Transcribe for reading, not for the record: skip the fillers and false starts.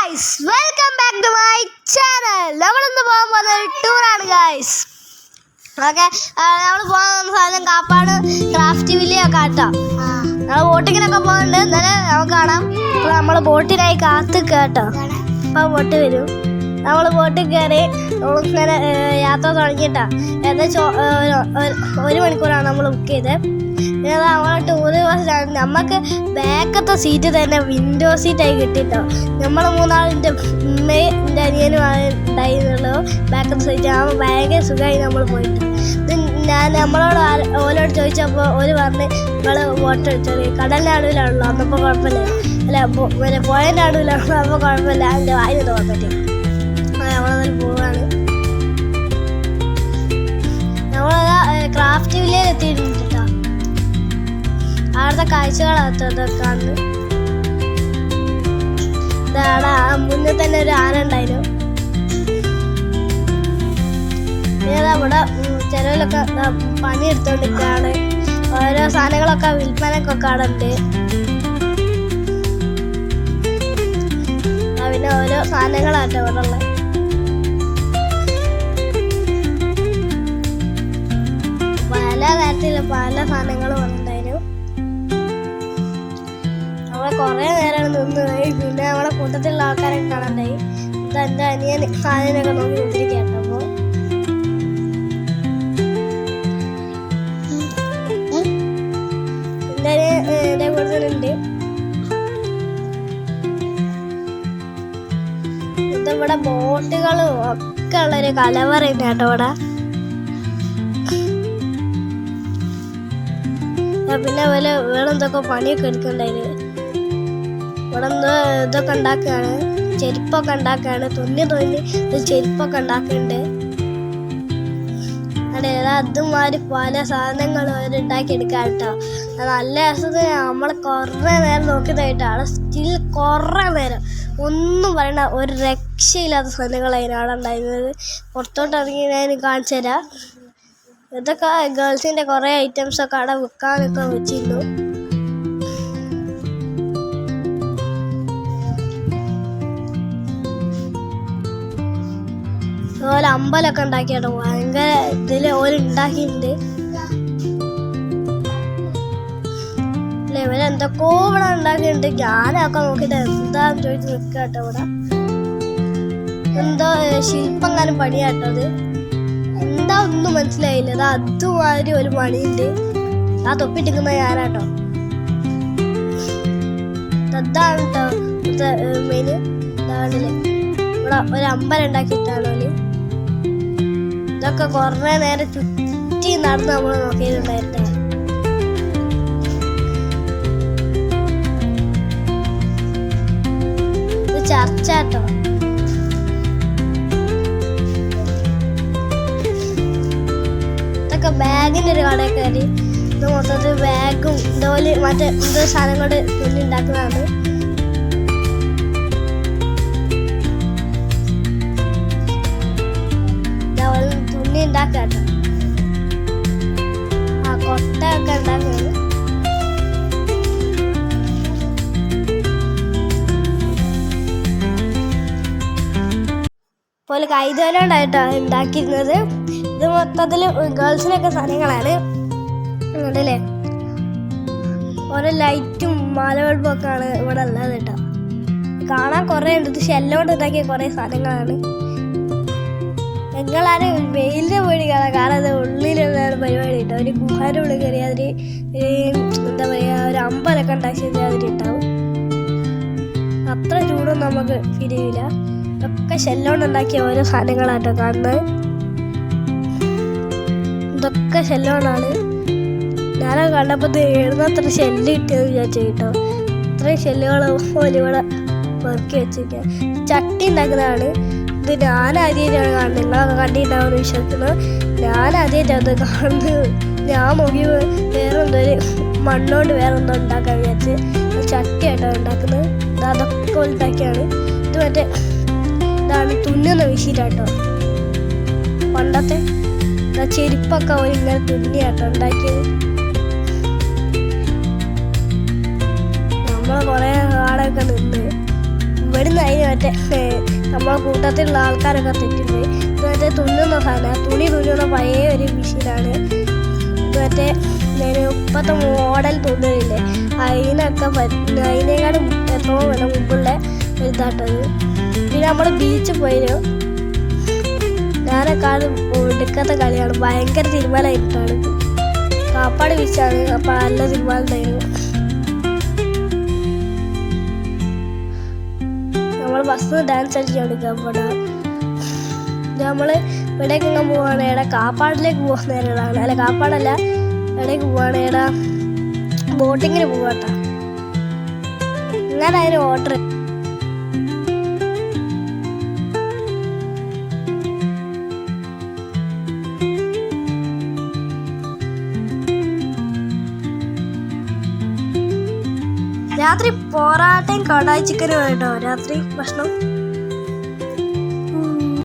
Guys, welcome back to my channel. നമ്മളിന്ന് പോകാൻ പോകുന്ന ഒരു ടൂറാണ് ഗൈസ്. ഓക്കെ, നമ്മൾ പോകാൻ സാധനം കാപ്പാട് ക്രാഫ്റ്റ് വില്ലയൊക്കെ ആട്ടോ. നമ്മൾ ബോട്ടിങ്ങിനൊക്കെ പോകുന്നുണ്ട്. എന്നാലും നമുക്ക് കാണാം. അപ്പോൾ നമ്മൾ ബോട്ടിനായി കാത്ത് കേട്ടോ. അപ്പോൾ ബോട്ട് വരും. നമ്മൾ ബോട്ടിൽ കയറി നമ്മളിങ്ങനെ യാത്ര തുടങ്ങിയിട്ടാ. ഏകദേശം 1 മണിക്കൂറാണ് നമ്മൾ ബുക്ക് ചെയ്തത്. പിന്നെ നമ്മളെ ടൂർ ബസ്സിലാണ്. നമുക്ക് ബാക്കത്തെ സീറ്റ് തന്നെ വിൻഡോ സീറ്റായി കിട്ടിട്ടോ. നമ്മൾ 3 എൻ്റെ ഉമ്മയും എൻ്റെ അനിയനും ഉണ്ടായിരുന്നുള്ളൂ ബാക്കത്തെ സീറ്റ്. ആ ഭയങ്കര സുഖമായി നമ്മൾ പോയിട്ട്. നമ്മളോട് ഓരോട് ചോദിച്ചപ്പോൾ ഒരു പറഞ്ഞ് നമ്മൾ ബോട്ട് അടിച്ചത് കടലിൻ്റെ നടുവിലാണല്ലോ, അന്നപ്പോൾ കുഴപ്പമില്ല. അല്ല പുഴേൻ്റെ നടുവിലാണല്ലോ, അപ്പോൾ കുഴപ്പമില്ല. എൻ്റെ വായന തോന്നിട്ട് നമ്മളതിൽ പോവാണ്. നമ്മളതാ ക്രാഫ്റ്റ് വില്ലയിൽ എത്തിയിട്ടുണ്ട് കേട്ടോ. അവിടുത്തെ കാഴ്ചകളാണ് കാണുന്നത്. ഇതാണ് മുന്നിൽ തന്നെ ഒരു ആന ഉണ്ടായിരുന്നു. പിന്നെ അവിടെ ചിലവിലൊക്കെ പണി എടുത്തോണ്ടിരിക്കുകയാണ്. ഓരോ സാധനങ്ങളൊക്കെ വിൽപ്പനക്കൊക്കെ അവിടെ ഉണ്ട്. പിന്നെ ഓരോ സാധനങ്ങളാട്ടോ ഇവിടെ ഉള്ളത്. പല തരത്തിലുള്ള പല സാധനങ്ങളും ഉണ്ടായിരുന്നു. നമ്മളെ കുറേ നേരം നിന്ന് പോയി. പിന്നെ നമ്മളെ കൂട്ടത്തിലുള്ള ആൾക്കാരൊക്കെ കാണണ്ടായി. ഇത് എൻ്റെ അനിയൻ സാധനമൊക്കെ നോക്കി കുത്തിരിക്കട്ടോ. അപ്പോൾ എൻ്റെ അനിയൻ എൻ്റെ കൂടുതലുണ്ട്. ഇതിവിടെ ബോട്ടുകളും ഒക്കെ ഉള്ളൊരു കലവറയുണ്ട് കേട്ടോ ഇവിടെ. പിന്നെ അതുപോലെ വേറെ എന്തൊക്കെ പണിയൊക്കെ എടുക്കണ്ടായിരുന്നു. ഇവിടെ എന്തോ ഇതൊക്കെ ഉണ്ടാക്കുകയാണ്, ചെരുപ്പൊക്കെ ഉണ്ടാക്കുകയാണ്. തുന്നി ചെരുപ്പൊക്കെ ഉണ്ടാക്കുന്നുണ്ട്. അവിടെ അതുമാതിരി പല സാധനങ്ങളും അവരുണ്ടാക്കിയെടുക്കാം കേട്ടോ. നല്ല രസത്തിൽ നമ്മൾ കുറേ നേരം നോക്കിയതായിട്ടോ. അവിടെ സ്റ്റിൽ കുറേ നേരം ഒന്നും പറയണ്ട, ഒരു രക്ഷയില്ലാത്ത സാധനങ്ങളായിരുന്നു അവിടെ ഉണ്ടായിരുന്നത്. പുറത്തോട്ട് ഇറങ്ങി ഞാൻ കാണിച്ചു തരാം. ഇതൊക്കെ ഗേൾസിൻ്റെ കുറേ ഐറ്റംസൊക്കെ അവിടെ വിൽക്കാനൊക്കെ വെച്ചിരുന്നു. അതുപോലെ അമ്പലമൊക്കെ ഉണ്ടാക്കിയാട്ടോ. ഭയങ്കര ഇതിൽ ഓര് ഉണ്ടാക്കിയിട്ടുണ്ട്. ഇവരെന്തൊക്കെയോ ഇവിടെ ഉണ്ടാക്കിയിട്ടുണ്ട്. ഞാനൊക്കെ നോക്കിയിട്ട് എന്താന്ന് ചോദിച്ച് നിൽക്കുക കേട്ടോ. ഇവിടെ എന്തോ ശില്പങ്ങാനും പണിയാട്ടോ. അത് എന്താ ഒന്നും മനസ്സിലായില്ല. അത് അതുമാതിരി ഒരു പണിയുണ്ട്. ആ തൊപ്പിട്ടിരിക്കുന്ന ഞാനാട്ടോ. അതാണ് കേട്ടോ മെയിൻ. ഇതാണില്ലേ ഇവിടെ ഒരു അമ്പലം ഉണ്ടാക്കിയിട്ടാണോ. ഇതൊക്കെ കുറേ നേരം ചുറ്റി നടന്ന് നമ്മൾ നോക്കിയിട്ടുണ്ടായിരുന്നേ. ഇത് ചർച്ച കേട്ടോ. ഇതൊക്കെ ബാഗിൻ്റെ ഒരു കടയിൽ കയറി. ഇത് മൊത്തത്തിൽ ബാഗും ഇതുപോലെ മറ്റേ എന്തോ സാധനം കൊണ്ട് തുന്നി ഉണ്ടാക്കുന്നതാണ്. തുന്നി ഉണ്ടാക്കാട്ടോ. ആ കൊട്ടയൊക്കെ ഉണ്ടാക്കുന്നത്. പോലെ കൈതോലുണ്ടായിട്ടോ ഉണ്ടാക്കിയിരുന്നത്. ഇത് മൊത്തത്തിൽ ഗേൾസിനൊക്കെ സാധനങ്ങളാണ്. ഉണ്ടല്ലേ ഓരോ ലൈറ്റും മാല ബൾബൊക്കെ ആണ് ഇവിടെ ഉള്ളത് കേട്ടോ. കാണാൻ കുറേ ഉണ്ട്. ഇത് ഷെല്ലോണ്ട് ഉണ്ടാക്കിയ കുറേ സാധനങ്ങളാണ്. ഞങ്ങളാരും വെയിലിൻ്റെ പോയി കാണാം. കാരണം അത് ഉള്ളിലുള്ളതാണ് പരിപാടി കേട്ടോ. ഒരു ഗുഹാൻ്റെ ഉള്ളിൽ കയറി അതിന് എന്താ പറയുക, ഒരു അമ്പലമൊക്കെ ഉണ്ടാക്കിയത് അതിന് ഉണ്ടാവും. അത്ര ചൂടൊന്നും നമുക്ക് ഫീൽ ചെയ്യില്ല. ഇതൊക്കെ ഷെല്ലോണ്ട് ഉണ്ടാക്കിയ ഓരോ സാധനങ്ങളാട്ടോ കാണുന്നത്. ഇതൊക്കെ ഷെല്ലോണ്ടാണ്. ഞാനത് കണ്ടപ്പോൾ എഴുന്നത്ര ഷെല്ല് കിട്ടിയെന്ന് വിചാരിച്ചു കേട്ടോ. ഇത്രയും ഷെല്ലുകൾ ഇവിടെ പെറുക്കി വെച്ചിരിക്കുക. ചട്ടി ഉണ്ടാക്കുന്നതാണ്. ഇത് ഞാനാദ്യമായിട്ടാണ് കാണുന്നത്. നിങ്ങളൊക്കെ കണ്ടിട്ടുണ്ടാവുമെന്ന് വിശ്വസിക്കുന്നു. ഞാനാദ്യമായിട്ടാണ് അത് കാണുന്നത്. ഞാൻ നോക്കി വേറെ എന്തോ ഒരു മണ്ണോണ്ട് വേറെ എന്തോ ഉണ്ടാക്കാൻ വിചാരിച്ച് ചട്ടിയായിട്ടാണ് ഉണ്ടാക്കുന്നത്. ഇത് അതൊക്കെ ഉണ്ടാക്കിയാണ്. ഇത് മറ്റേ ഇതാണ് തുന്നുന്ന മെഷീനാട്ടോ. പണ്ടത്തെ ചെരുപ്പൊക്കെ ഒരു ഇങ്ങനെ തുന്നിയാട്ടോ ഉണ്ടാക്കിയത്. നമ്മൾ കുറേ ആളൊക്കെ നിന്ന് ഇവിടുന്ന് അതിന് മറ്റേ മറ്റേ നമ്മളെ കൂട്ടത്തിലുള്ള ആൾക്കാരൊക്കെ തെറ്റിപ്പോയി. ഇത് മറ്റേ തുന്നുന്ന സാധനം, തുണി തുന്നുന്ന പഴയ ഒരു മെഷീനാണ്. ഇത് മറ്റേ ഇപ്പോഴത്തെ മോഡൽ തുന്നലില്ലേ അതിനൊക്കെ അതിനേക്കാളും എത്രയോ വില മുമ്പുള്ള ഇതാട്ടത്. പിന്നെ നമ്മൾ ബീച്ചിൽ പോയിരുന്നു. ഞാനെക്കാളും എടുക്കാത്ത കളിയാണ്, ഭയങ്കര തിരുമലായിട്ടാണ്. കാപ്പാട് ബീച്ചാണ്, അപ്പം നല്ല തിരുമാലുണ്ടായിരുന്നു. നമ്മൾ ബസ് ഡാൻസ് കളിക്കാണ് കാപ്പാട്. നമ്മൾ ഇവിടേക്ക് പോവാണ്, ഇവിടെ കാപ്പാടിലേക്ക് പോകുന്ന നേരമാണ്. അല്ല കാപ്പാടല്ല, ഇവിടേക്ക് പോവാണ്, ഇവിടെ ബോട്ടിങ്ങിന് പോവാട്ടോ. അങ്ങനെ അതിന് ഓർഡർ. രാത്രി പൊറാട്ടയും കടായി ചിക്കനും കേട്ടോ രാത്രി ഭക്ഷണം.